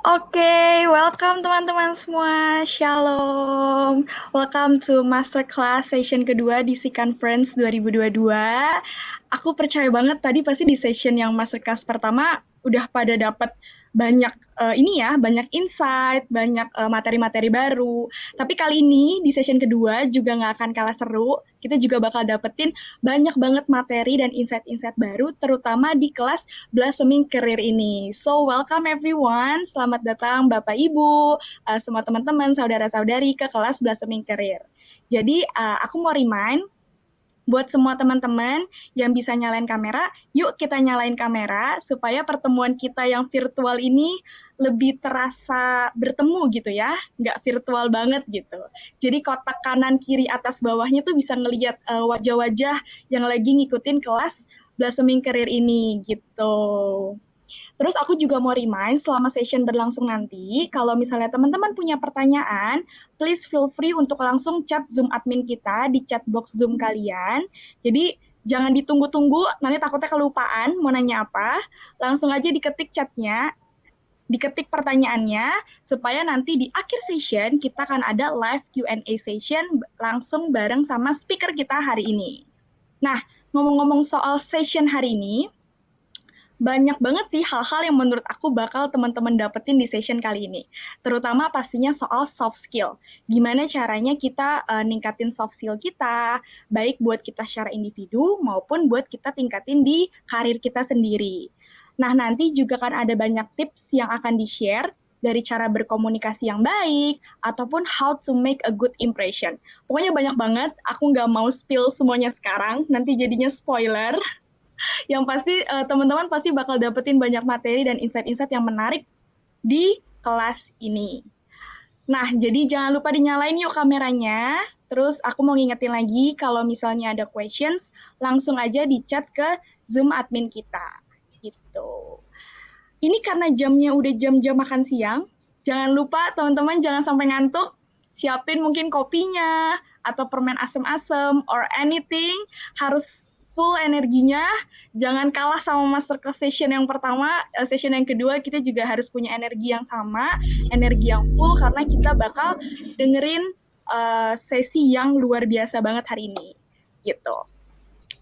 Oke, welcome teman-teman semua. Shalom. Welcome to Masterclass session kedua di C Conference 2022. Aku percaya banget tadi pasti di session yang Masterclass pertama udah pada dapat banyak banyak insight, banyak materi-materi baru. Tapi kali ini di session kedua juga nggak akan kalah seru. Kita juga bakal dapetin banyak banget materi dan insight-insight baru, terutama di kelas Blossoming Career ini. So, welcome everyone. Selamat datang Bapak Ibu, semua teman-teman, saudara-saudari ke kelas Blossoming Career. Jadi, aku mau remind buat semua teman-teman yang bisa nyalain kamera, yuk kita nyalain kamera supaya pertemuan kita yang virtual ini lebih terasa bertemu gitu ya, nggak virtual banget gitu. Jadi kotak kanan, kiri, atas, bawahnya tuh bisa ngelihat wajah-wajah yang lagi ngikutin kelas Blossoming Career ini gitu. Terus aku juga mau remind selama session berlangsung nanti, kalau misalnya teman-teman punya pertanyaan, please feel free untuk langsung chat Zoom admin kita di chat box Zoom kalian. Jadi jangan ditunggu-tunggu, nanti takutnya kelupaan mau nanya apa. Langsung aja diketik chatnya, diketik pertanyaannya, supaya nanti di akhir session kita akan ada live Q&A session langsung bareng sama speaker kita hari ini. Nah, ngomong-ngomong soal session hari ini, banyak banget sih hal-hal yang menurut aku bakal teman-teman dapetin di session kali ini. Terutama pastinya soal soft skill. Gimana caranya kita ningkatin soft skill kita, baik buat kita secara individu maupun buat kita tingkatin di karir kita sendiri. Nah, nanti juga kan ada banyak tips yang akan di-share dari cara berkomunikasi yang baik, ataupun how to make a good impression. Pokoknya banyak banget, aku nggak mau spill semuanya sekarang, nanti jadinya spoiler. Yang pasti teman-teman pasti bakal dapetin banyak materi dan insight-insight yang menarik di kelas ini. Nah, jadi jangan lupa dinyalain yuk kameranya. Terus aku mau ngingetin lagi kalau misalnya ada questions, langsung aja di chat ke Zoom admin kita. Gitu. Ini karena jamnya udah jam-jam makan siang, jangan lupa teman-teman jangan sampai ngantuk. Siapin mungkin kopinya atau permen asem-asem or anything, harus full energinya. Jangan kalah sama masterclass session yang pertama, session yang kedua kita juga harus punya energi yang sama, energi yang full karena kita bakal dengerin sesi yang luar biasa banget hari ini. Gitu.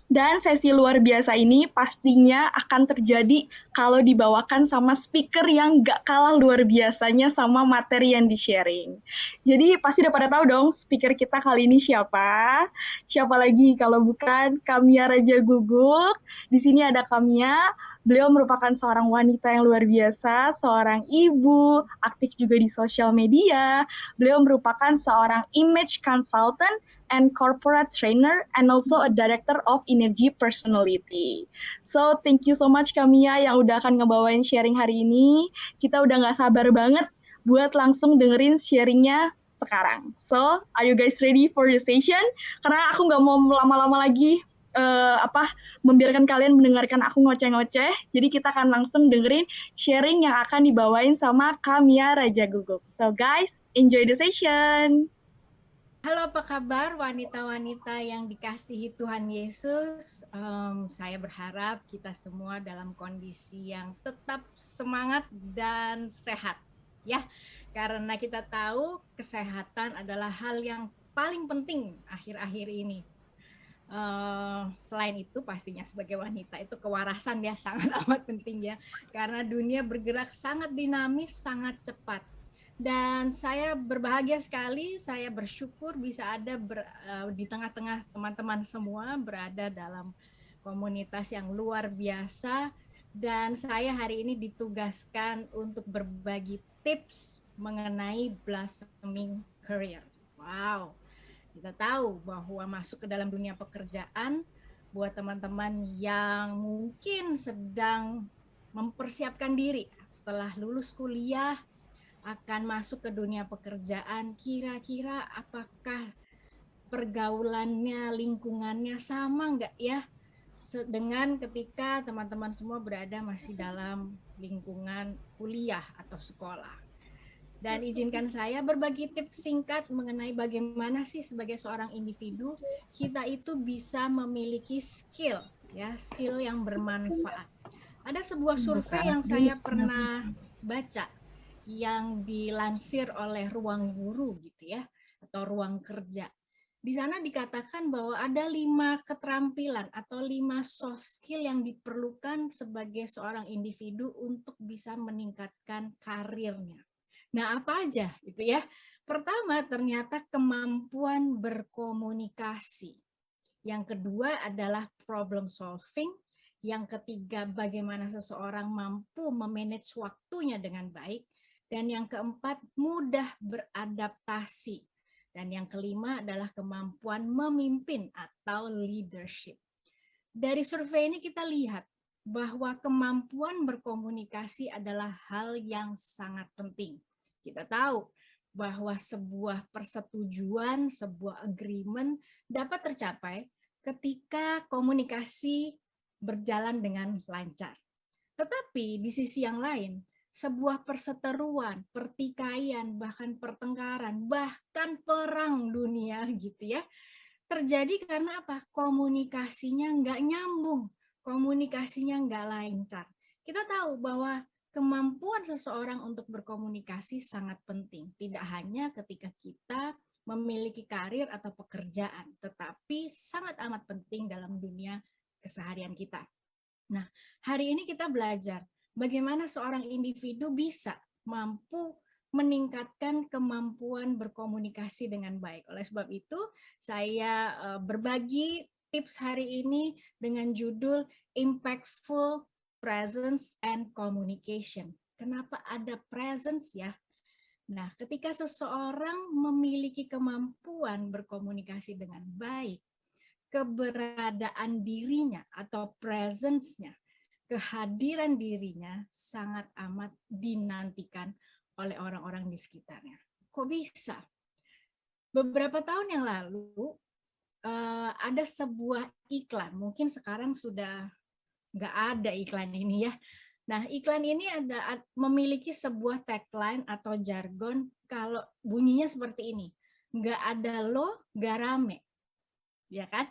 Dan sesi luar biasa ini pastinya akan terjadi kalau dibawakan sama speaker yang gak kalah luar biasanya sama materi yang di-sharing. Jadi pasti udah pada tahu dong speaker kita kali ini siapa. Siapa lagi kalau bukan Kamia Raja Guguk. Di sini ada Kamia. Beliau merupakan seorang wanita yang luar biasa, seorang ibu, aktif juga di sosial media. Beliau merupakan seorang image consultant and corporate trainer and also a director of energy personality. So thank you so much Kamia yang udah akan ngebawain sharing hari ini. Kita udah gak sabar banget buat langsung dengerin sharingnya sekarang. So, are you guys ready for the session? Karena aku gak mau lama-lama lagi membiarkan kalian mendengarkan aku ngoceh-ngoceh. Jadi kita akan langsung dengerin sharing yang akan dibawain sama Kamia Raja Guguk. So guys, enjoy the session. Halo, apa kabar wanita-wanita yang dikasihi Tuhan Yesus? Saya berharap kita semua dalam kondisi yang tetap semangat dan sehat, ya. Karena kita tahu kesehatan adalah hal yang paling penting akhir-akhir ini. Selain itu pastinya sebagai wanita itu kewarasan ya sangat amat penting ya. Karena dunia bergerak sangat dinamis, sangat cepat. Dan saya berbahagia sekali, saya bersyukur bisa ada di tengah-tengah teman-teman semua berada dalam komunitas yang luar biasa. Dan saya hari ini ditugaskan untuk berbagi tips mengenai blossoming career. Wow, kita tahu bahwa masuk ke dalam dunia pekerjaan buat teman-teman yang mungkin sedang mempersiapkan diri setelah lulus kuliah akan masuk ke dunia pekerjaan, kira-kira apakah pergaulannya, lingkungannya sama nggak ya dengan ketika teman-teman semua berada masih dalam lingkungan kuliah atau sekolah. Dan izinkan saya berbagi tips singkat mengenai bagaimana sih sebagai seorang individu kita itu bisa memiliki skill, ya, skill yang bermanfaat. Ada sebuah survei yang saya pernah baca yang dilansir oleh Ruang Guru gitu ya, atau Ruang Kerja. Di sana dikatakan bahwa ada 5 keterampilan atau 5 soft skill yang diperlukan sebagai seorang individu untuk bisa meningkatkan karirnya. Nah, apa aja gitu ya? Pertama, ternyata kemampuan berkomunikasi. Yang kedua adalah problem solving. Yang ketiga, bagaimana seseorang mampu memanage waktunya dengan baik. Dan yang keempat, mudah beradaptasi. Dan yang kelima adalah kemampuan memimpin atau leadership. Dari survei ini kita lihat bahwa kemampuan berkomunikasi adalah hal yang sangat penting. Kita tahu bahwa sebuah persetujuan, sebuah agreement dapat tercapai ketika komunikasi berjalan dengan lancar. Tetapi di sisi yang lain, sebuah perseteruan, pertikaian, bahkan pertengkaran, bahkan perang dunia gitu ya, terjadi karena apa? Komunikasinya nggak nyambung, komunikasinya nggak lancar. Kita tahu bahwa kemampuan seseorang untuk berkomunikasi sangat penting, tidak hanya ketika kita memiliki karir atau pekerjaan, tetapi sangat amat penting dalam dunia keseharian kita. Nah, hari ini kita belajar bagaimana seorang individu bisa mampu meningkatkan kemampuan berkomunikasi dengan baik. Oleh sebab itu, saya berbagi tips hari ini dengan judul Impactful Presence and Communication. Kenapa ada presence ya? Nah, ketika seseorang memiliki kemampuan berkomunikasi dengan baik, keberadaan dirinya atau presence-nya, kehadiran dirinya sangat amat dinantikan oleh orang-orang di sekitarnya. Kok bisa? Beberapa tahun yang lalu ada sebuah iklan, mungkin sekarang sudah nggak ada iklan ini ya. Nah, iklan ini ada memiliki sebuah tagline atau jargon kalau bunyinya seperti ini, nggak ada lo, nggak rame, ya kan?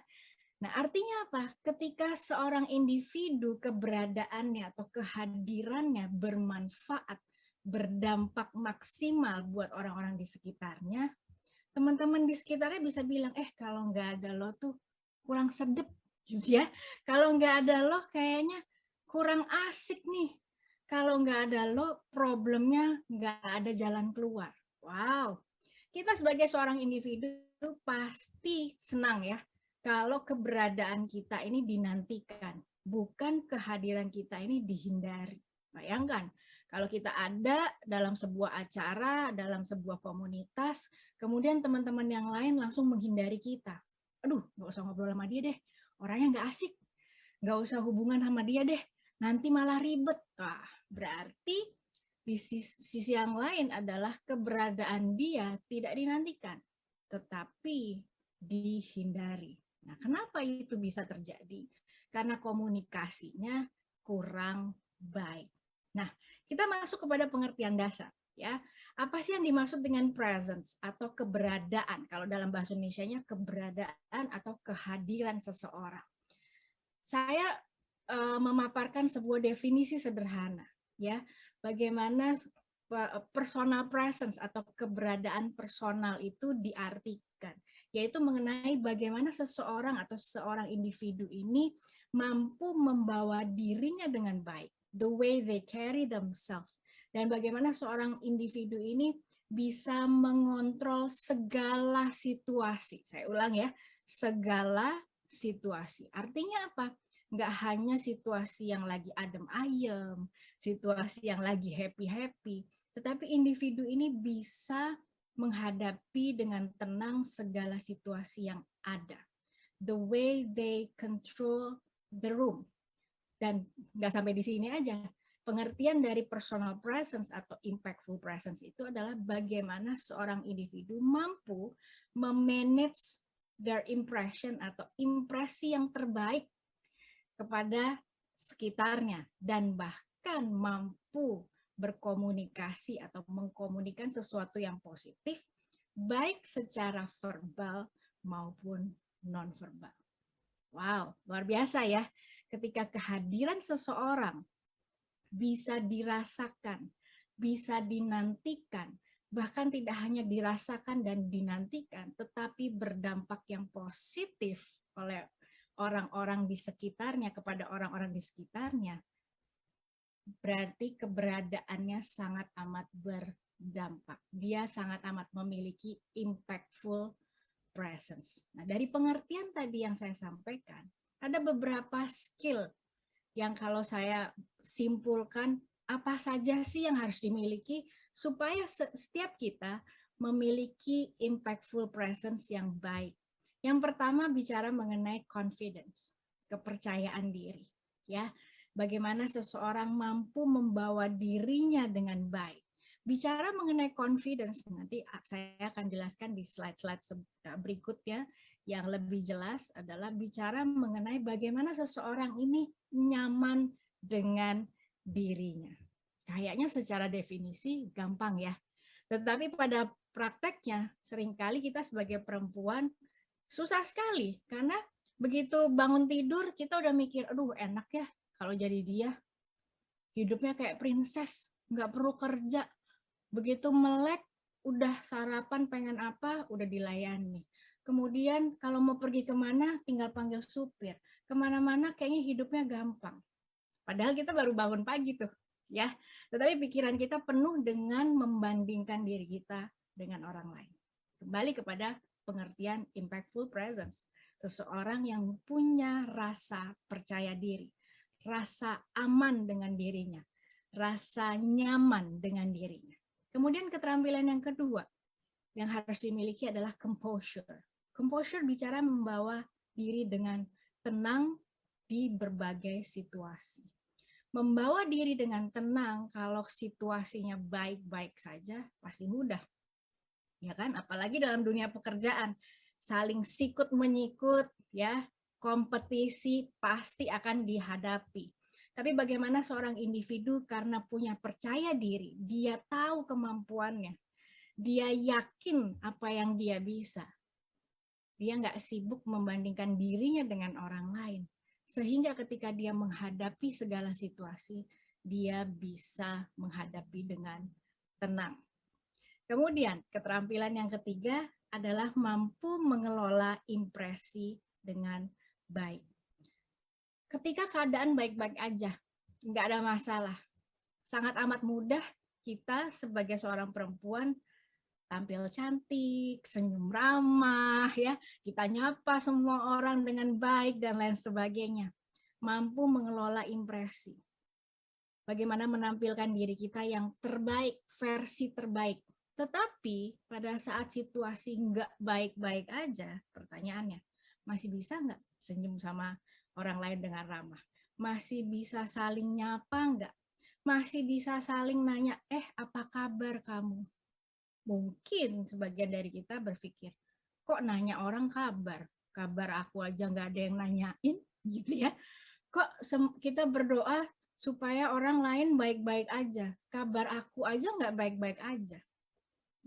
Nah, artinya apa? Ketika seorang individu keberadaannya atau kehadirannya bermanfaat, berdampak maksimal buat orang-orang di sekitarnya, teman-teman di sekitarnya bisa bilang, kalau nggak ada lo tuh kurang sedep, gitu ya. Kalau nggak ada lo kayaknya kurang asik nih. Kalau nggak ada lo problemnya nggak ada jalan keluar. Wow, kita sebagai seorang individu pasti senang ya kalau keberadaan kita ini dinantikan, bukan kehadiran kita ini dihindari. Bayangkan, kalau kita ada dalam sebuah acara, dalam sebuah komunitas, kemudian teman-teman yang lain langsung menghindari kita. Aduh, nggak usah ngobrol sama dia deh, orangnya nggak asik. Nggak usah hubungan sama dia deh, nanti malah ribet. Wah, berarti di sisi yang lain adalah keberadaan dia tidak dinantikan, tetapi dihindari. Nah, kenapa itu bisa terjadi? Karena komunikasinya kurang baik. Nah, kita masuk kepada pengertian dasar. Ya, apa sih yang dimaksud dengan presence atau keberadaan? Kalau dalam bahasa Indonesianya keberadaan atau kehadiran seseorang. Saya memaparkan sebuah definisi sederhana, ya, bagaimana personal presence atau keberadaan personal itu diartikan, yaitu mengenai bagaimana seseorang atau seorang individu ini mampu membawa dirinya dengan baik, the way they carry themselves, dan bagaimana seorang individu ini bisa mengontrol segala situasi. Saya ulang ya, segala situasi. Artinya apa? Nggak hanya situasi yang lagi adem ayem, situasi yang lagi happy-happy, tetapi individu ini bisa menghadapi dengan tenang segala situasi yang ada. The way they control the room. Dan nggak sampai di sini aja. Pengertian dari personal presence atau impactful presence itu adalah bagaimana seorang individu mampu memanage their impression atau impresi yang terbaik kepada sekitarnya dan bahkan mampu berkomunikasi atau mengkomunikasikan sesuatu yang positif baik secara verbal maupun nonverbal. Wow, luar biasa ya. Ketika kehadiran seseorang bisa dirasakan bisa dinantikan, bahkan tidak hanya dirasakan dan dinantikan, tetapi berdampak yang positif oleh orang-orang di sekitarnya, kepada orang-orang di sekitarnya, berarti keberadaannya sangat amat berdampak. Dia sangat amat memiliki impactful presence. Nah, dari pengertian tadi yang saya sampaikan, ada beberapa skill yang kalau saya simpulkan, apa saja sih yang harus dimiliki supaya setiap kita memiliki impactful presence yang baik. Yang pertama bicara mengenai confidence, kepercayaan diri, ya. Bagaimana seseorang mampu membawa dirinya dengan baik. Bicara mengenai confidence, nanti saya akan jelaskan di slide-slide berikutnya. Yang lebih jelas adalah bicara mengenai bagaimana seseorang ini nyaman dengan dirinya. Kayaknya secara definisi gampang ya. Tetapi pada prakteknya seringkali kita sebagai perempuan susah sekali. Karena begitu bangun tidur kita udah mikir, aduh enak ya kalau jadi dia. Hidupnya kayak princess, nggak perlu kerja. Begitu melek, udah sarapan pengen apa, udah dilayani. Kemudian kalau mau pergi kemana, tinggal panggil supir. Kemana-mana kayaknya hidupnya gampang. Padahal kita baru bangun pagi tuh, ya. Tetapi pikiran kita penuh dengan membandingkan diri kita dengan orang lain. Kembali kepada pengertian impactful presence. Seseorang yang punya rasa percaya diri, rasa aman dengan dirinya, rasa nyaman dengan dirinya. Kemudian keterampilan yang kedua yang harus dimiliki adalah composure. Composure bicara membawa diri dengan tenang di berbagai situasi. Membawa diri dengan tenang kalau situasinya baik-baik saja pasti mudah. Ya kan? Apalagi dalam dunia pekerjaan, saling sikut menyikut, ya, kompetisi pasti akan dihadapi. Tapi bagaimana seorang individu karena punya percaya diri, dia tahu kemampuannya, dia yakin apa yang dia bisa. Dia nggak sibuk membandingkan dirinya dengan orang lain. Sehingga ketika dia menghadapi segala situasi, dia bisa menghadapi dengan tenang. Kemudian, keterampilan yang ketiga adalah mampu mengelola impresi dengan baik. Ketika keadaan baik-baik aja, nggak ada masalah. Sangat amat mudah kita sebagai seorang perempuan tampil cantik, senyum ramah, ya, kita nyapa semua orang dengan baik dan lain sebagainya. Mampu mengelola impresi. Bagaimana menampilkan diri kita yang terbaik, versi terbaik. Tetapi pada saat situasi nggak baik-baik aja, pertanyaannya, masih bisa nggak senyum sama orang lain dengan ramah? Masih bisa saling nyapa nggak? Masih bisa saling nanya, apa kabar kamu? Mungkin sebagian dari kita berpikir, kok nanya orang kabar? Kabar aku aja nggak ada yang nanyain, gitu ya. Kok kita berdoa supaya orang lain baik-baik aja, kabar aku aja nggak baik-baik aja.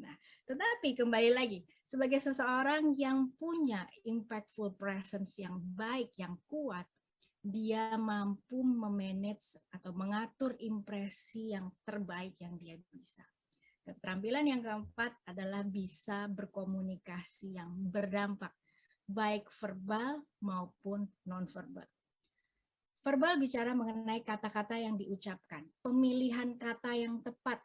Nah, tetapi kembali lagi, sebagai seseorang yang punya impactful presence yang baik, yang kuat, dia mampu memanage atau mengatur impresi yang terbaik yang dia bisa. Keterampilan yang keempat adalah bisa berkomunikasi yang berdampak, baik verbal maupun non-verbal. Verbal bicara mengenai kata-kata yang diucapkan, pemilihan kata yang tepat.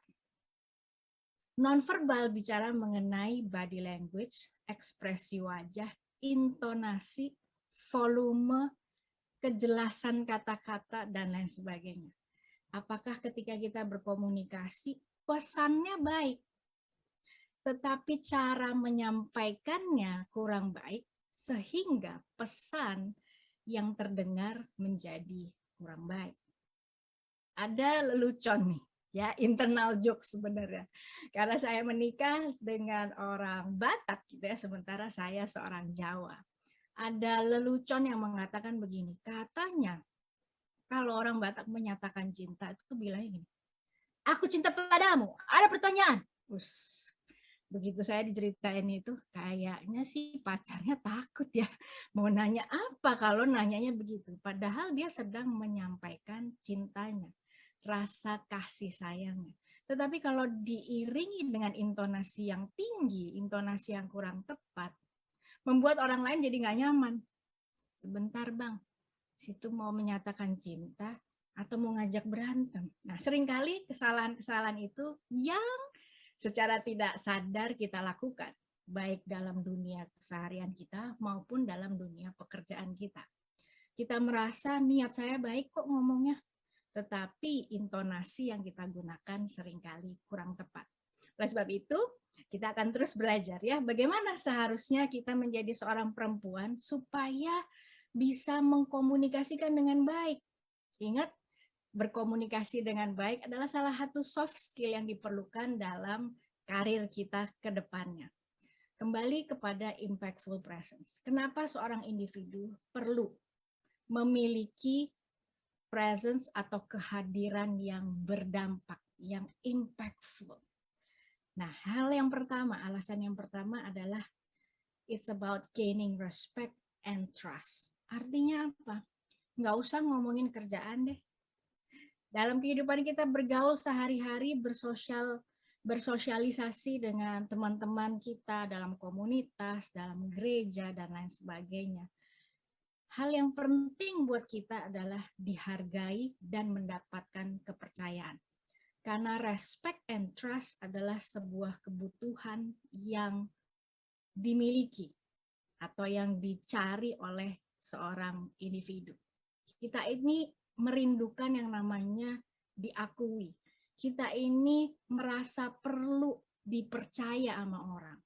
Non-verbal bicara mengenai body language, ekspresi wajah, intonasi, volume, kejelasan kata-kata, dan lain sebagainya. Apakah ketika kita berkomunikasi, pesannya baik, tetapi cara menyampaikannya kurang baik, sehingga pesan yang terdengar menjadi kurang baik. Ada lelucon nih, ya, internal joke sebenarnya. Karena saya menikah dengan orang Batak, gitu ya, sementara saya seorang Jawa. Ada lelucon yang mengatakan begini, katanya kalau orang Batak menyatakan cinta itu bilangnya gini, aku cinta padamu, ada pertanyaan. Begitu saya diceritain itu, kayaknya sih pacarnya takut ya, mau nanya apa kalau nanyanya begitu. Padahal dia sedang menyampaikan cintanya, rasa kasih sayangnya. Tetapi kalau diiringi dengan intonasi yang tinggi, intonasi yang kurang tepat, membuat orang lain jadi nggak nyaman. Sebentar bang, situ mau menyatakan cinta atau mau ngajak berantem. Nah, seringkali kesalahan-kesalahan itu yang secara tidak sadar kita lakukan, baik dalam dunia keseharian kita maupun dalam dunia pekerjaan kita. Kita merasa niat saya baik kok ngomongnya, tetapi intonasi yang kita gunakan seringkali kurang tepat. Oleh sebab itu, kita akan terus belajar ya, bagaimana seharusnya kita menjadi seorang perempuan supaya bisa mengkomunikasikan dengan baik. Ingat, berkomunikasi dengan baik adalah salah satu soft skill yang diperlukan dalam karir kita ke depannya. Kembali kepada impactful presence. Kenapa seorang individu perlu memiliki presence atau kehadiran yang berdampak, yang impactful? Nah, alasan yang pertama adalah it's about gaining respect and trust. Artinya apa? Nggak usah ngomongin kerjaan deh. Dalam kehidupan kita bergaul sehari-hari, bersosialisasi dengan teman-teman kita dalam komunitas, dalam gereja, dan lain sebagainya. Hal yang penting buat kita adalah dihargai dan mendapatkan kepercayaan. Karena respect and trust adalah sebuah kebutuhan yang dimiliki atau yang dicari oleh seorang individu. Kita ini merindukan yang namanya diakui. Kita ini merasa perlu dipercaya sama orang.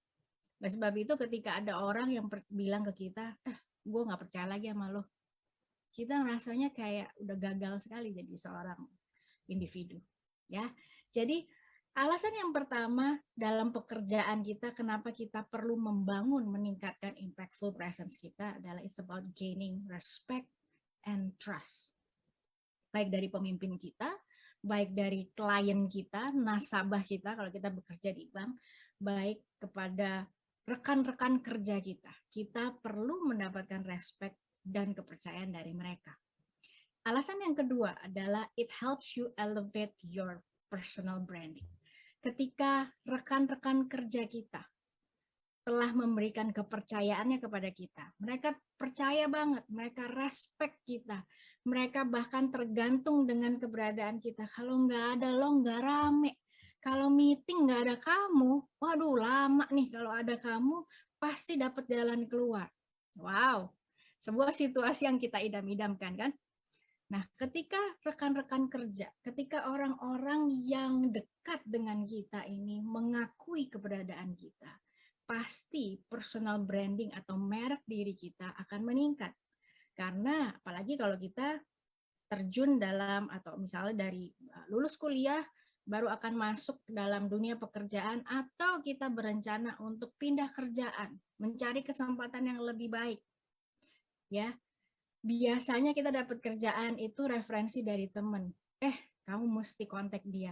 Oleh sebab itu ketika ada orang yang bilang ke kita, gue gak percaya lagi sama lo, kita rasanya kayak udah gagal sekali jadi seorang individu. Ya, jadi alasan yang pertama dalam pekerjaan kita, kenapa kita perlu membangun, meningkatkan impactful presence kita adalah it's about gaining respect and trust. Baik dari pemimpin kita, baik dari klien kita, nasabah kita kalau kita bekerja di bank, baik kepada rekan-rekan kerja kita. Kita perlu mendapatkan respect dan kepercayaan dari mereka. Alasan yang kedua adalah it helps you elevate your personal branding. Ketika rekan-rekan kerja kita telah memberikan kepercayaannya kepada kita, mereka percaya banget, mereka respect kita, mereka bahkan tergantung dengan keberadaan kita. Kalau nggak ada lo, nggak rame. Kalau meeting nggak ada kamu, waduh lama nih. Kalau ada kamu, pasti dapat jalan keluar. Wow, sebuah situasi yang kita idam-idamkan kan? Nah, ketika rekan-rekan kerja, ketika orang-orang yang dekat dengan kita ini mengakui keberadaan kita, pasti personal branding atau merek diri kita akan meningkat. Karena apalagi kalau kita terjun dalam atau misalnya dari lulus kuliah baru akan masuk dalam dunia pekerjaan atau kita berencana untuk pindah kerjaan, mencari kesempatan yang lebih baik. Ya, biasanya kita dapat kerjaan itu referensi dari teman. Kamu mesti kontak dia.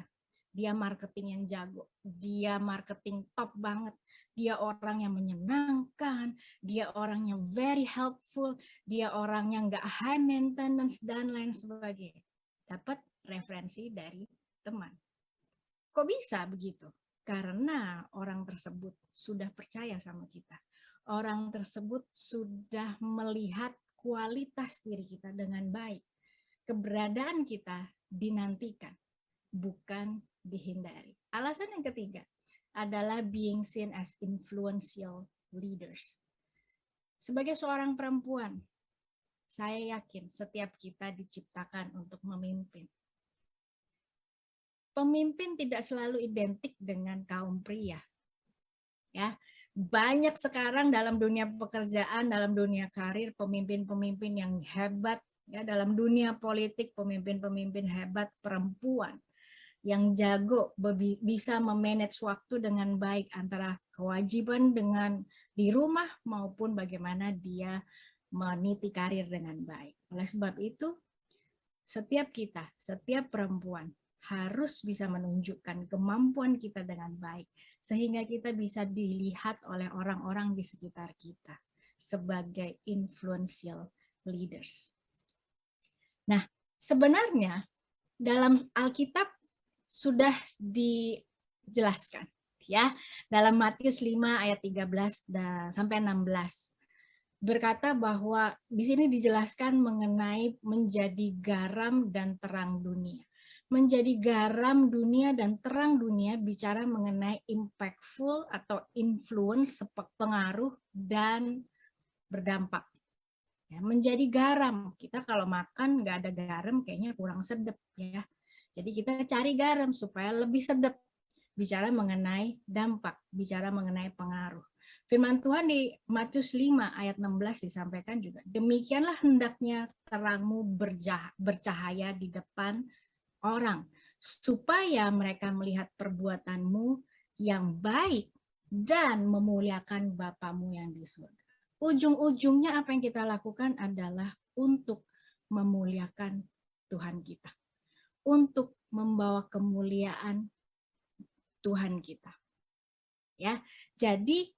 Dia marketing yang jago. Dia marketing top banget. Dia orang yang menyenangkan. Dia orang yang very helpful. Dia orang yang nggak high maintenance dan lain sebagainya. Dapat referensi dari teman. Kok bisa begitu? Karena orang tersebut sudah percaya sama kita. Orang tersebut sudah melihat kualitas diri kita dengan baik. Keberadaan kita dinantikan, bukan dihindari. Alasan yang ketiga adalah being seen as influential leaders. Sebagai seorang perempuan, saya yakin setiap kita diciptakan untuk memimpin. Pemimpin tidak selalu identik dengan kaum pria. Ya, banyak sekarang dalam dunia pekerjaan, dalam dunia karir, pemimpin-pemimpin yang hebat, ya, dalam dunia politik, pemimpin-pemimpin hebat perempuan yang jago bisa memanage waktu dengan baik antara kewajiban dengan di rumah maupun bagaimana dia meniti karir dengan baik. Oleh sebab itu, setiap kita, setiap perempuan harus bisa menunjukkan kemampuan kita dengan baik sehingga kita bisa dilihat oleh orang-orang di sekitar kita sebagai influential leaders. Nah, sebenarnya dalam Alkitab sudah dijelaskan ya dalam Matius 5 ayat 13 sampai 16. Berkata bahwa di sini dijelaskan mengenai menjadi garam dan terang dunia. Menjadi garam dunia dan terang dunia bicara mengenai impactful atau influence, pengaruh dan berdampak. Ya, menjadi garam, kita kalau makan nggak ada garam kayaknya kurang sedap ya. Jadi kita cari garam supaya lebih sedap. Bicara mengenai dampak, bicara mengenai pengaruh. Firman Tuhan di Matius 5 ayat 16 disampaikan juga, demikianlah hendaknya terangmu bercahaya di depan orang, supaya mereka melihat perbuatanmu yang baik dan memuliakan Bapamu yang di surga. Ujung-ujungnya apa yang kita lakukan adalah untuk memuliakan Tuhan kita, untuk membawa kemuliaan Tuhan kita. Ya, jadi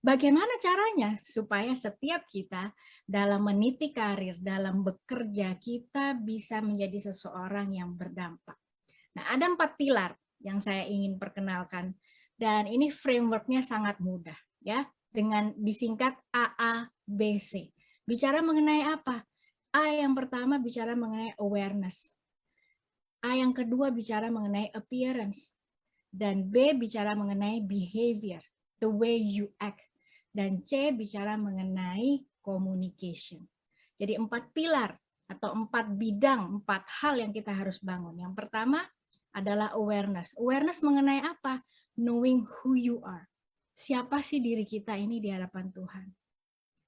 bagaimana caranya supaya setiap kita dalam meniti karir, dalam bekerja, kita bisa menjadi seseorang yang berdampak. Nah, ada 4 pilar yang saya ingin perkenalkan, dan ini frameworknya sangat mudah, ya, dengan disingkat AABC. Bicara mengenai apa? A yang pertama bicara mengenai awareness. A yang kedua bicara mengenai appearance. Dan B bicara mengenai behavior, the way you act. Dan C bicara mengenai communication. Jadi 4 pilar atau 4 bidang, 4 hal yang kita harus bangun. Yang pertama adalah awareness. Awareness mengenai apa? Knowing who you are. Siapa sih diri kita ini di hadapan Tuhan?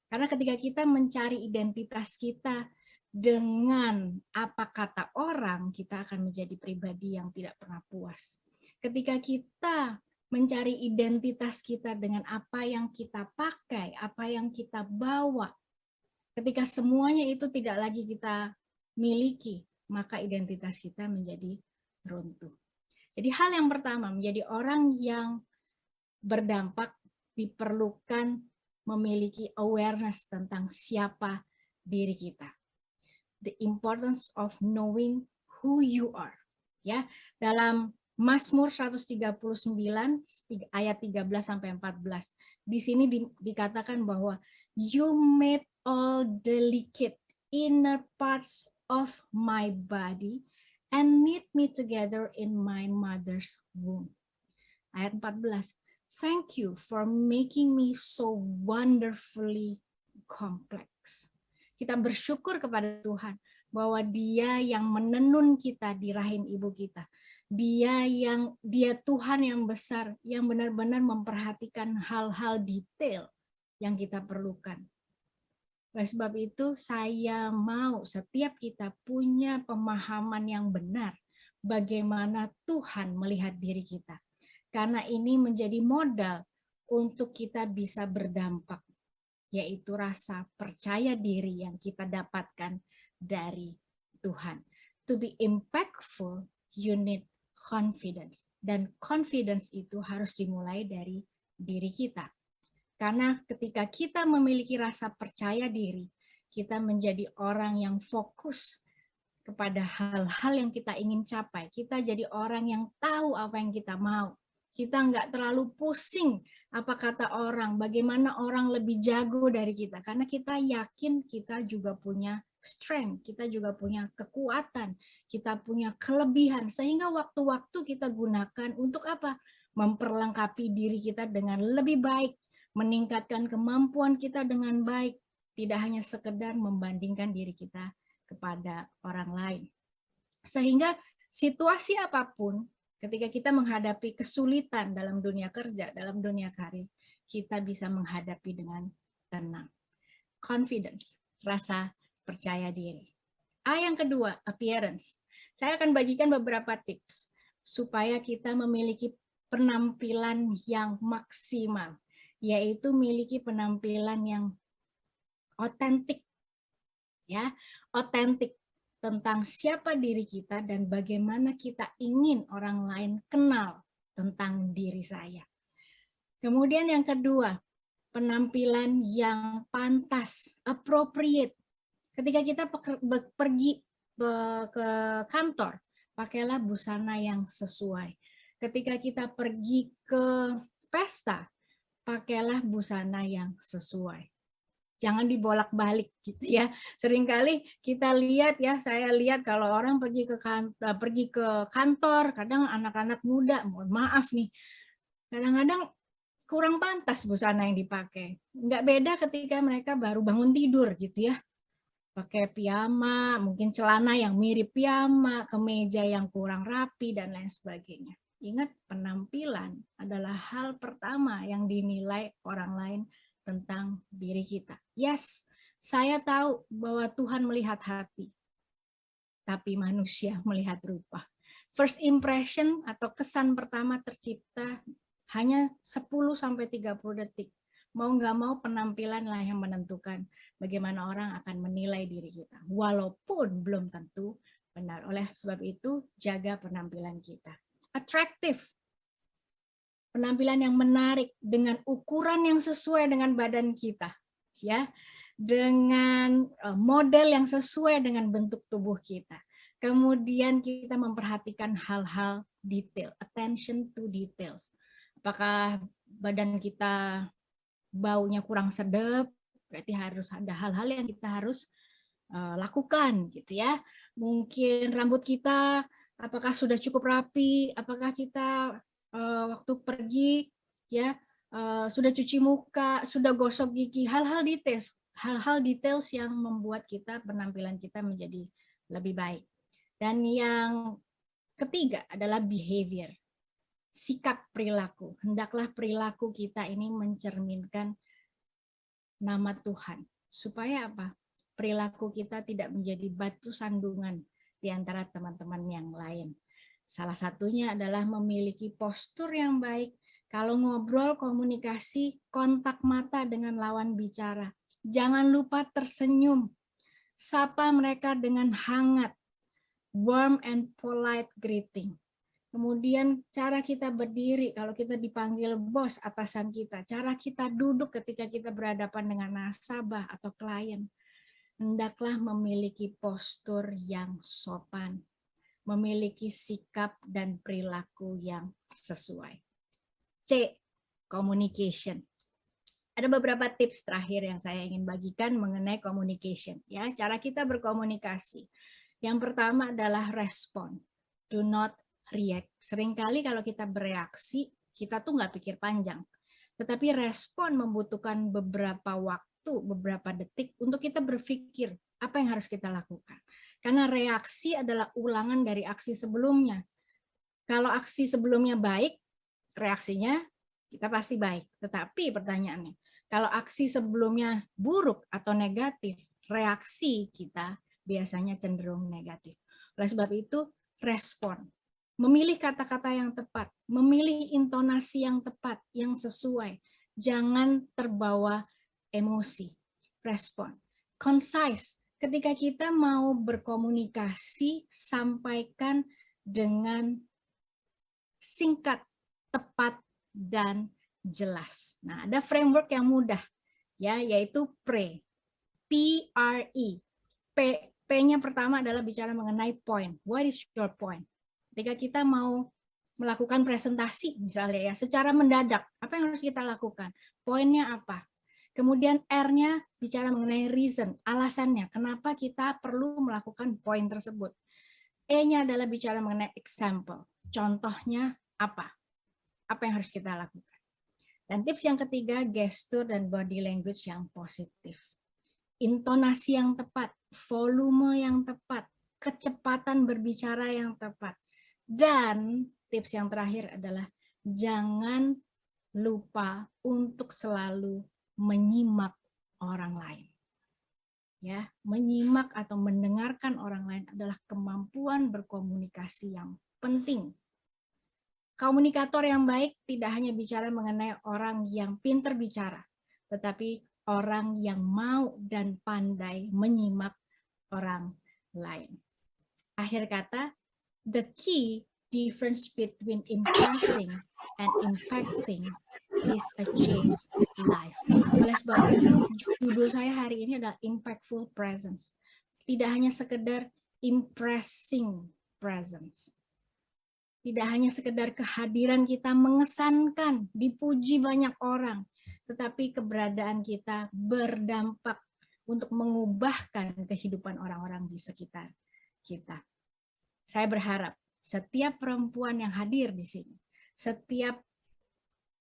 Karena ketika kita mencari identitas kita dengan apa kata orang, kita akan menjadi pribadi yang tidak pernah puas. Ketika kita mencari identitas kita dengan apa yang kita pakai, apa yang kita bawa, ketika semuanya itu tidak lagi kita miliki, maka identitas kita menjadi runtuh. Jadi hal yang pertama, menjadi orang yang berdampak diperlukan memiliki awareness tentang siapa diri kita. The importance of knowing who you are. Ya, dalam Mazmur 139 ayat 13 sampai 14. Di sini dikatakan bahwa you made all delicate inner parts of my body and knit me together in my mother's womb. Ayat 14. Thank you for making me so wonderfully complex. Kita bersyukur kepada Tuhan bahwa Dia yang menenun kita di rahim ibu kita. Dia Tuhan yang besar, yang benar-benar memperhatikan hal-hal detail yang kita perlukan. Oleh sebab itu, saya mau setiap kita punya pemahaman yang benar bagaimana Tuhan melihat diri kita. Karena ini menjadi modal untuk kita bisa berdampak, yaitu rasa percaya diri yang kita dapatkan dari Tuhan. To be impactful, you need confidence. Dan confidence itu harus dimulai dari diri kita. Karena ketika kita memiliki rasa percaya diri, kita menjadi orang yang fokus kepada hal-hal yang kita ingin capai. Kita jadi orang yang tahu apa yang kita mau. Kita nggak terlalu pusing apa kata orang, bagaimana orang lebih jago dari kita. Karena kita yakin kita juga punya strength, kita juga punya kekuatan, kita punya kelebihan. Sehingga waktu-waktu kita gunakan untuk apa? Memperlengkapi diri kita dengan lebih baik, meningkatkan kemampuan kita dengan baik. Tidak hanya sekedar membandingkan diri kita kepada orang lain. Sehingga situasi apapun, ketika kita menghadapi kesulitan dalam dunia kerja, dalam dunia karir, kita bisa menghadapi dengan tenang. Confidence, rasa percaya diri. A yang kedua, appearance. Saya akan bagikan beberapa tips supaya kita memiliki penampilan yang maksimal, yaitu memiliki penampilan yang otentik. Ya, otentik tentang siapa diri kita dan bagaimana kita ingin orang lain kenal tentang diri saya. Kemudian yang kedua, penampilan yang pantas, appropriate. Ketika kita pergi ke kantor, pakailah busana yang sesuai. Ketika kita pergi ke pesta, pakailah busana yang sesuai. Jangan dibolak-balik gitu ya. Seringkali kita lihat ya, saya lihat kalau orang pergi ke kantor, kadang anak-anak muda, mohon maaf nih, kadang-kadang kurang pantas busana yang dipakai. Nggak beda ketika mereka baru bangun tidur gitu ya. Pakai piyama, mungkin celana yang mirip piyama, kemeja yang kurang rapi, dan lain sebagainya. Ingat, penampilan adalah hal pertama yang dinilai orang lain tentang diri kita. Yes, saya tahu bahwa Tuhan melihat hati, tapi manusia melihat rupa. First impression atau kesan pertama tercipta hanya 10-30 detik. Mau nggak mau penampilan lah yang menentukan bagaimana orang akan menilai diri kita. Walaupun belum tentu benar. Oleh sebab itu, jaga penampilan kita. Attractive. Penampilan yang menarik dengan ukuran yang sesuai dengan badan kita. Ya, dengan model yang sesuai dengan bentuk tubuh kita. Kemudian kita memperhatikan hal-hal detail. Attention to details. Apakah badan kita baunya kurang sedap, berarti harus ada hal-hal yang kita harus lakukan gitu ya. Mungkin rambut kita apakah sudah cukup rapi, apakah kita waktu pergi ya sudah cuci muka, sudah gosok gigi, hal-hal details yang membuat kita penampilan kita menjadi lebih baik. Dan yang ketiga adalah behavior. Sikap perilaku. Hendaklah perilaku kita ini mencerminkan nama Tuhan. Supaya apa? Perilaku kita tidak menjadi batu sandungan di antara teman-teman yang lain. Salah satunya adalah memiliki postur yang baik. Kalau ngobrol, komunikasi, kontak mata dengan lawan bicara. Jangan lupa tersenyum. Sapa mereka dengan hangat. Warm and polite greeting. Kemudian cara kita berdiri kalau kita dipanggil bos atasan kita, cara kita duduk ketika kita berhadapan dengan nasabah atau klien, hendaklah memiliki postur yang sopan, memiliki sikap dan perilaku yang sesuai. C. Communication. Ada beberapa tips terakhir yang saya ingin bagikan mengenai communication. Ya, cara kita berkomunikasi. Yang pertama adalah respon. Do not react. Seringkali kalau kita bereaksi, kita tuh nggak pikir panjang. Tetapi respon membutuhkan beberapa waktu, beberapa detik untuk kita berpikir apa yang harus kita lakukan. Karena reaksi adalah ulangan dari aksi sebelumnya. Kalau aksi sebelumnya baik, reaksinya kita pasti baik. Tetapi pertanyaannya, kalau aksi sebelumnya buruk atau negatif, reaksi kita biasanya cenderung negatif. Oleh sebab itu, respon. Memilih kata-kata yang tepat, memilih intonasi yang tepat, yang sesuai. Jangan terbawa emosi. Respon. Concise. Ketika kita mau berkomunikasi, sampaikan dengan singkat, tepat, dan jelas. Nah, ada framework yang mudah, ya, yaitu PRE. P-R-E. P-nya pertama adalah bicara mengenai point. What is your point? Ketika kita mau melakukan presentasi misalnya ya, secara mendadak, apa yang harus kita lakukan? Poinnya apa? Kemudian R-nya bicara mengenai reason, alasannya, kenapa kita perlu melakukan poin tersebut. E-nya adalah bicara mengenai example, contohnya apa? Apa yang harus kita lakukan? Dan tips yang ketiga, gestur dan body language yang positif. Intonasi yang tepat, volume yang tepat, kecepatan berbicara yang tepat. Dan tips yang terakhir adalah jangan lupa untuk selalu menyimak orang lain. Ya, menyimak atau mendengarkan orang lain adalah kemampuan berkomunikasi yang penting. Komunikator yang baik tidak hanya bicara mengenai orang yang pintar bicara, tetapi orang yang mau dan pandai menyimak orang lain. Akhir kata, the key difference between impressing and impacting is a change life. Oleh sebab itu, judul saya hari ini adalah Impactful Presence. Tidak hanya sekedar impressing, presence. Tidak hanya sekedar kehadiran kita mengesankan, dipuji banyak orang, tetapi keberadaan kita berdampak untuk mengubahkan kehidupan orang-orang di sekitar kita. Saya berharap setiap perempuan yang hadir di sini, setiap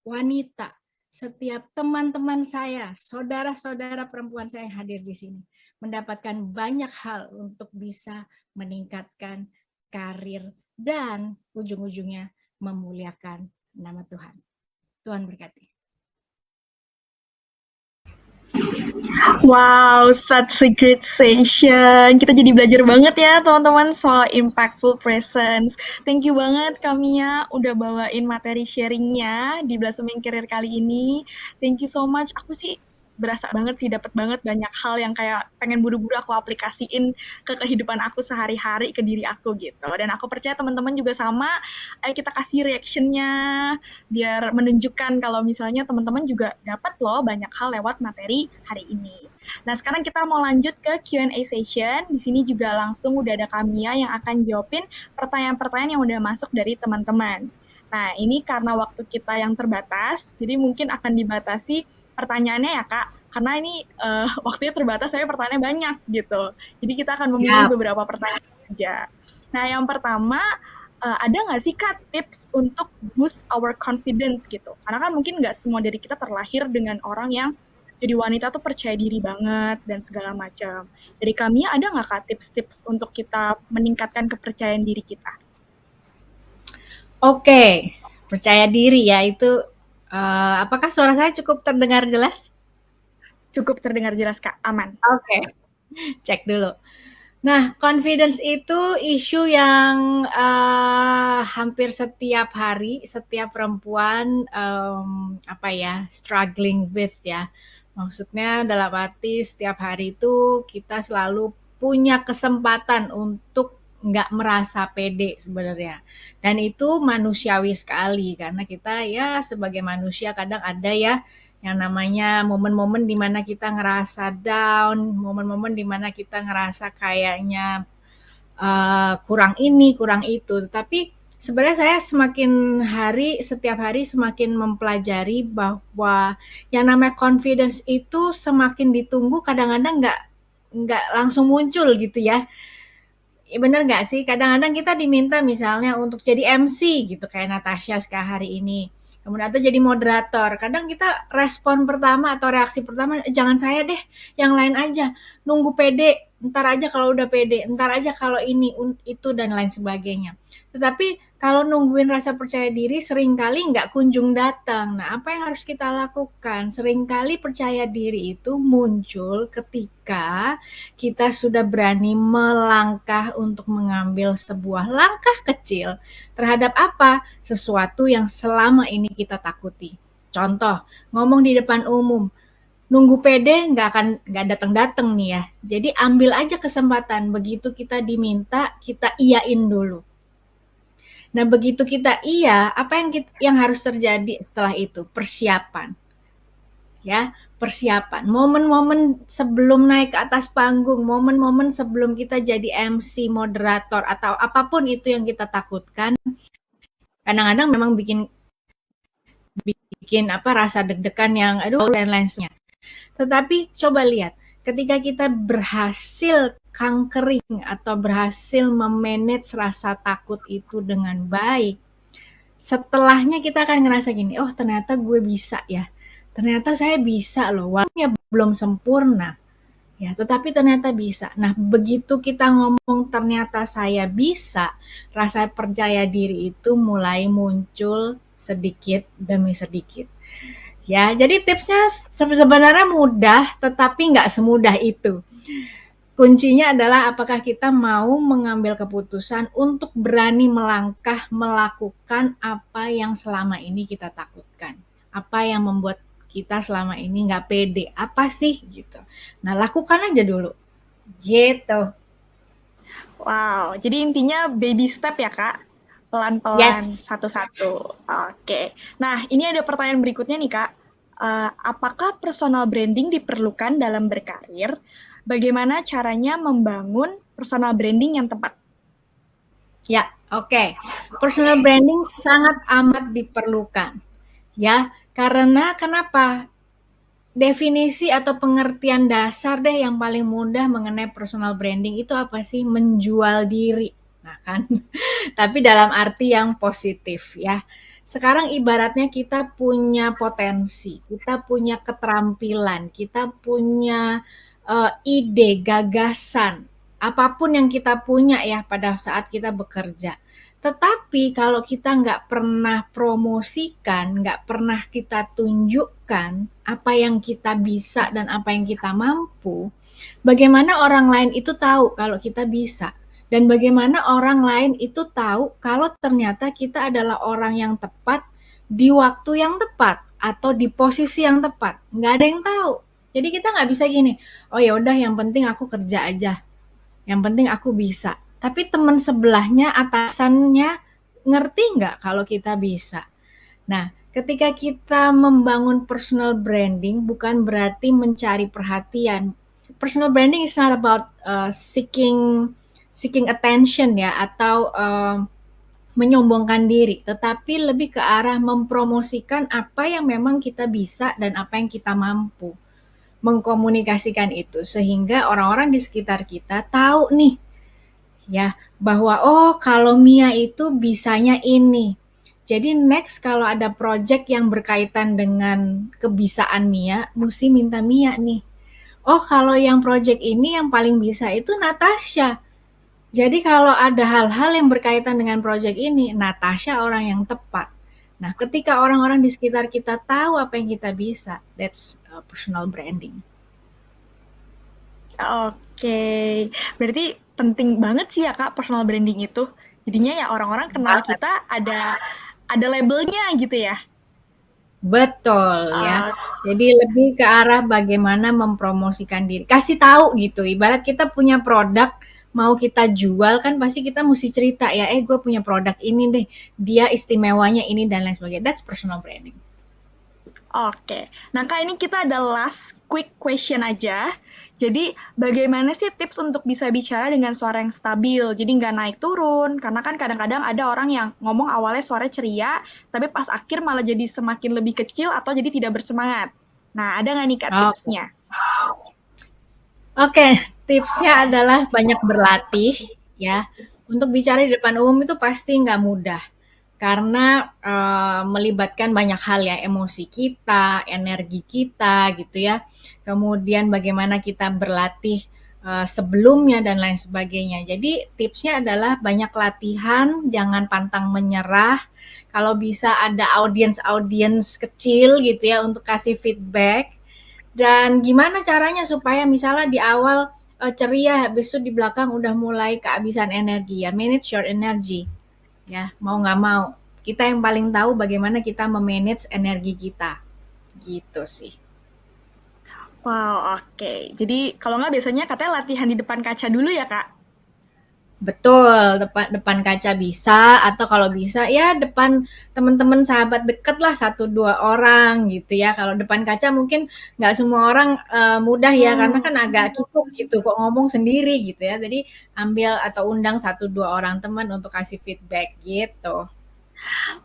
wanita, setiap teman-teman saya, saudara-saudara perempuan saya yang hadir di sini, mendapatkan banyak hal untuk bisa meningkatkan karir dan ujung-ujungnya memuliakan nama Tuhan. Tuhan berkati. Wow, such a great session. Kita jadi belajar banget ya teman-teman soal impactful presence. Thank you banget Kamia udah bawain materi sharingnya di Blossoming Career kali ini. Thank you so much. Aku sih berasa banget sih dapat banget banyak hal yang kayak pengen buru-buru aku aplikasiin ke kehidupan aku sehari-hari, ke diri aku gitu. Dan aku percaya teman-teman juga sama. Ayo kita kasih reactionnya biar menunjukkan kalau misalnya teman-teman juga dapat loh banyak hal lewat materi hari ini. Nah, sekarang kita mau lanjut ke Q&A session. Di sini juga langsung udah ada Kamia yang akan jawabin pertanyaan-pertanyaan yang udah masuk dari teman-teman. Nah, ini karena waktu kita yang terbatas, jadi mungkin akan dibatasi pertanyaannya ya, Kak. Karena ini waktunya terbatas, saya pertanyaannya banyak gitu. Jadi kita akan memilih beberapa pertanyaan saja. Nah, yang pertama, ada nggak sih Kak tips untuk boost our confidence gitu? Karena kan mungkin nggak semua dari kita terlahir dengan orang yang jadi wanita tuh percaya diri banget dan segala macam. Dari kami ada nggak Kak tips-tips untuk kita meningkatkan kepercayaan diri kita? Oke, percaya diri ya itu. Apakah suara saya cukup terdengar jelas? Cukup terdengar jelas Kak, aman. Oke, cek dulu. Nah, confidence itu isu yang hampir setiap hari, setiap perempuan struggling with ya. Maksudnya dalam arti setiap hari itu kita selalu punya kesempatan untuk nggak merasa pede sebenarnya. Dan itu manusiawi sekali karena kita ya sebagai manusia kadang ada ya yang namanya momen-momen di mana kita ngerasa down, momen-momen di mana kita ngerasa kayaknya kurang ini, kurang itu. Tapi sebenarnya saya setiap hari semakin mempelajari bahwa yang namanya confidence itu semakin ditunggu kadang-kadang nggak langsung muncul gitu ya. Bener nggak sih? Kadang-kadang kita diminta misalnya untuk jadi MC gitu kayak Natasha sekarang hari ini. Kemudian atau jadi moderator. Kadang kita respon pertama atau reaksi pertama, jangan saya deh, yang lain aja. Nunggu pede, ntar aja kalau udah pede, ntar aja kalau ini, itu, dan lain sebagainya. Tetapi kalau nungguin rasa percaya diri seringkali nggak kunjung datang. Nah, apa yang harus kita lakukan? Seringkali percaya diri itu muncul ketika kita sudah berani melangkah untuk mengambil sebuah langkah kecil terhadap apa? Sesuatu yang selama ini kita takuti. Contoh, ngomong di depan umum, nunggu pede nggak datang-datang nih ya. Jadi ambil aja kesempatan, begitu kita diminta, kita iyain dulu. Nah, begitu kita apa yang harus terjadi setelah itu? Persiapan. Ya, persiapan. Momen-momen sebelum naik ke atas panggung, momen-momen sebelum kita jadi MC, moderator atau apapun itu yang kita takutkan, kadang-kadang memang bikin bikin rasa deg-degan yang aduh dan lain sebagainya. Tetapi coba lihat, ketika kita berhasil conquering atau berhasil memanage rasa takut itu dengan baik, setelahnya kita akan ngerasa gini, oh ternyata gue bisa ya. Ternyata saya bisa loh, walaupun belum sempurna. Ya, tetapi ternyata bisa. Nah, begitu kita ngomong ternyata saya bisa, rasa percaya diri itu mulai muncul sedikit demi sedikit. Ya, jadi tipsnya sebenarnya mudah, tetapi nggak semudah itu. Kuncinya adalah apakah kita mau mengambil keputusan untuk berani melangkah, melakukan apa yang selama ini kita takutkan. Apa yang membuat kita selama ini nggak pede. Apa sih gitu. Nah, lakukan aja dulu. Gitu. Wow, jadi intinya baby step ya Kak? Pelan-pelan, Yes. satu-satu. Oke. Nah, ini ada pertanyaan berikutnya nih Kak. Apakah personal branding diperlukan dalam berkarir? Bagaimana caranya membangun personal branding yang tepat? Ya, oke. Personal branding sangat amat diperlukan, ya. Karena kenapa? Definisi atau pengertian dasar deh yang paling mudah mengenai personal branding itu apa sih? Menjual diri. Nah kan, tapi dalam arti yang positif ya. Sekarang ibaratnya kita punya potensi, kita punya keterampilan, kita punya ide, gagasan, apapun yang kita punya ya pada saat kita bekerja. Tetapi kalau kita nggak pernah promosikan, nggak pernah kita tunjukkan apa yang kita bisa dan apa yang kita mampu, bagaimana orang lain itu tahu kalau kita bisa? Dan bagaimana orang lain itu tahu kalau ternyata kita adalah orang yang tepat di waktu yang tepat atau di posisi yang tepat? Nggak ada yang tahu. Jadi kita nggak bisa gini, oh ya udah yang penting aku kerja aja, yang penting aku bisa. Tapi teman sebelahnya, atasannya ngerti nggak kalau kita bisa? Nah, ketika kita membangun personal branding bukan berarti mencari perhatian. Personal branding is not about seeking seeking attention ya atau menyombongkan diri, tetapi lebih ke arah mempromosikan apa yang memang kita bisa dan apa yang kita mampu. Mengkomunikasikan itu sehingga orang-orang di sekitar kita tahu nih ya bahwa oh kalau Mia itu bisanya ini. Jadi next kalau ada project yang berkaitan dengan kebisaan Mia, mesti minta Mia nih. Oh kalau yang project ini yang paling bisa itu Natasha. Jadi kalau ada hal-hal yang berkaitan dengan project ini, Natasha orang yang tepat. Nah, ketika orang-orang di sekitar kita tahu apa yang kita bisa, that's personal branding. Oke, berarti penting banget sih ya Kak personal branding itu. Jadinya ya orang-orang kenal Banget. kita ada labelnya gitu ya. Betul ya. Uh, Jadi lebih ke arah bagaimana mempromosikan diri. Kasih tahu gitu. Ibarat kita punya produk mau kita jual kan pasti kita mesti cerita ya, gue punya produk ini deh. Dia istimewanya ini dan lain sebagainya. That's personal branding. Oke, nah Kak ini kita ada last quick question aja. Jadi bagaimana sih tips untuk bisa bicara dengan suara yang stabil? Jadi nggak naik turun, karena kan kadang-kadang ada orang yang ngomong awalnya suara ceria, tapi pas akhir malah jadi semakin lebih kecil atau jadi tidak bersemangat. Nah, ada nggak nih Kak Oke. tipsnya? Oke, tipsnya adalah banyak berlatih ya. Untuk bicara di depan umum itu pasti nggak mudah karena melibatkan banyak hal ya, emosi kita, energi kita gitu ya. Kemudian bagaimana kita berlatih sebelumnya dan lain sebagainya. Jadi tipsnya adalah banyak latihan, jangan pantang menyerah. Kalau bisa ada audiens-audiens kecil gitu ya untuk kasih feedback dan gimana caranya supaya misalnya di awal ceria, habis itu di belakang udah mulai kehabisan energi ya, manage your energy ya, mau nggak mau. Kita yang paling tahu bagaimana kita memanage energi kita, gitu sih. Wow, oke. Jadi kalau nggak biasanya katanya latihan di depan kaca dulu ya Kak? Betul, depan depan kaca bisa atau kalau bisa ya depan teman-teman sahabat deket lah satu dua orang gitu ya. Kalau depan kaca mungkin nggak semua orang mudah ya karena kan agak kikuk gitu kok ngomong sendiri gitu ya. Jadi ambil atau undang satu dua orang teman untuk kasih feedback gitu.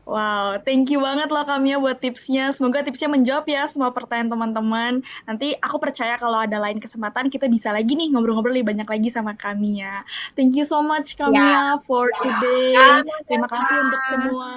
Wow, thank you banget loh Kamia buat tipsnya. Semoga tipsnya menjawab ya semua pertanyaan teman-teman. Nanti aku percaya kalau ada lain kesempatan kita bisa lagi nih ngobrol-ngobrol lebih banyak lagi sama Kamia. Thank you so much Ya, Kamia for today. Terima kasih untuk sama-sama. semua